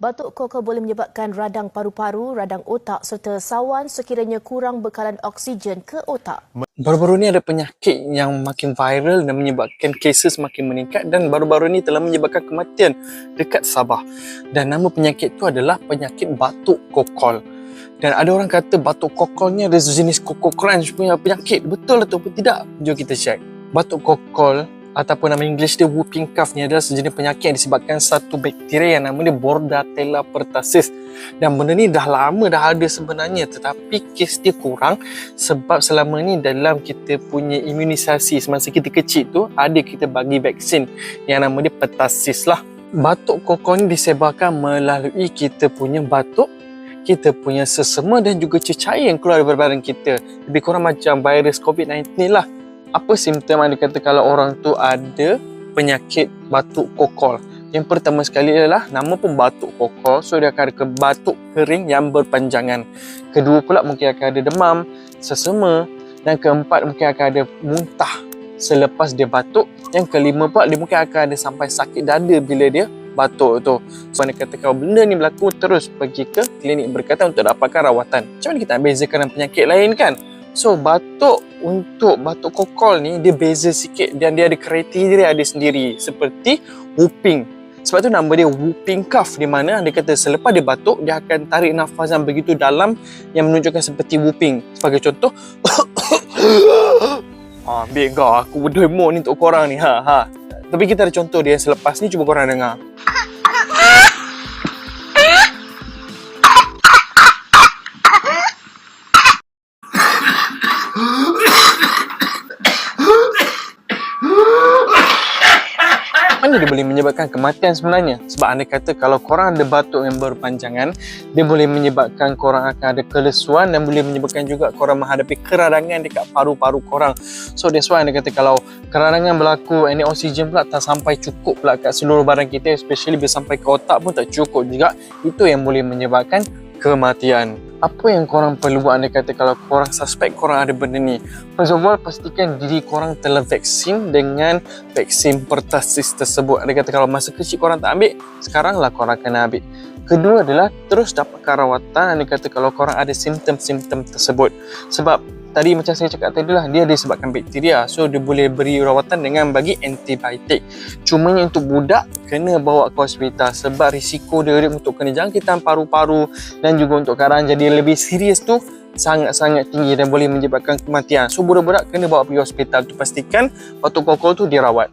Batuk kokol boleh menyebabkan radang paru-paru, radang otak serta sawan sekiranya kurang bekalan oksigen ke otak. Baru-baru ni ada penyakit yang makin viral dan menyebabkan kes makin meningkat dan baru-baru ni telah menyebabkan kematian dekat Sabah. Dan nama penyakit tu adalah penyakit batuk kokol. Dan ada orang kata batuk kokol ni ada jenis Koko Crunch punya penyakit. Betul atau tidak? Jom kita check. Batuk kokol ataupun nama English dia whooping cough ni adalah sejenis penyakit yang disebabkan satu bakteria yang nama dia Bordetella pertussis. Dan benda ni dah lama dah ada sebenarnya, tetapi kes dia kurang sebab selama ni dalam kita punya imunisasi semasa kita kecil tu ada kita bagi vaksin yang nama dia pertussis lah. Batuk kokol ni disebarkan melalui kita punya batuk, kita punya sesama dan juga cecair yang keluar dari badan kita. Lebih kurang macam virus COVID-19 lah. Apa simptom yang dikata kalau orang tu ada penyakit batuk kokol? Yang pertama sekali adalah nama pun batuk kokol, so dia akan ada batuk kering yang berpanjangan. Kedua pula mungkin akan ada demam, sesama, dan keempat mungkin akan ada muntah selepas dia batuk. Yang kelima pula dia mungkin akan ada sampai sakit dada bila dia batuk tu. So dia kata kalau benda ni berlaku terus pergi ke klinik berdekatan untuk dapatkan rawatan. Macam mana kita nak bezakan dengan penyakit lain kan? So batuk untuk batuk kokol ni dia beza sikit dan dia ada kriteria dia sendiri seperti whooping. Sebab tu nama dia whooping cough, di mana dia kata selepas dia batuk dia akan tarik nafas yang begitu dalam yang menunjukkan seperti whooping. Sebagai contoh ambil kau, aku berdemo ni untuk korang ni. Tapi kita ada contoh dia selepas ni, cuba korang dengar. Mana dia boleh menyebabkan kematian sebenarnya? Sebab anda kata kalau korang ada batuk yang berpanjangan, dia boleh menyebabkan korang akan ada kelesuan dan boleh menyebabkan juga korang menghadapi keradangan dekat paru-paru korang. So that's why anda kata kalau keradangan berlaku, ini oksigen pula tak sampai cukup pula kat seluruh badan kita, especially bila sampai ke otak pun tak cukup juga. Itu yang boleh menyebabkan kematian. Apa yang korang perlu buat anda kata kalau korang suspek korang ada benda ni? First of all, pastikan diri korang telah vaksin dengan vaksin pertussis tersebut. Anda kata kalau masa kecil korang tak ambil, sekaranglah korang kena ambil. Kedua adalah terus dapatkan rawatan. Anda kata kalau korang ada simptom-simptom tersebut. Sebab tadi macam saya cakap tadi lah, dia disebabkan bakteria. So dia boleh beri rawatan dengan bagi antibiotik. Cuma untuk budak kena bawa ke hospital sebab risiko dia untuk kena jangkitan paru-paru dan juga untuk keadaan jadi lebih serius tu sangat-sangat tinggi dan boleh menyebabkan kematian. So budak-budak kena bawa pergi hospital tu, pastikan batuk kokol tu dirawat.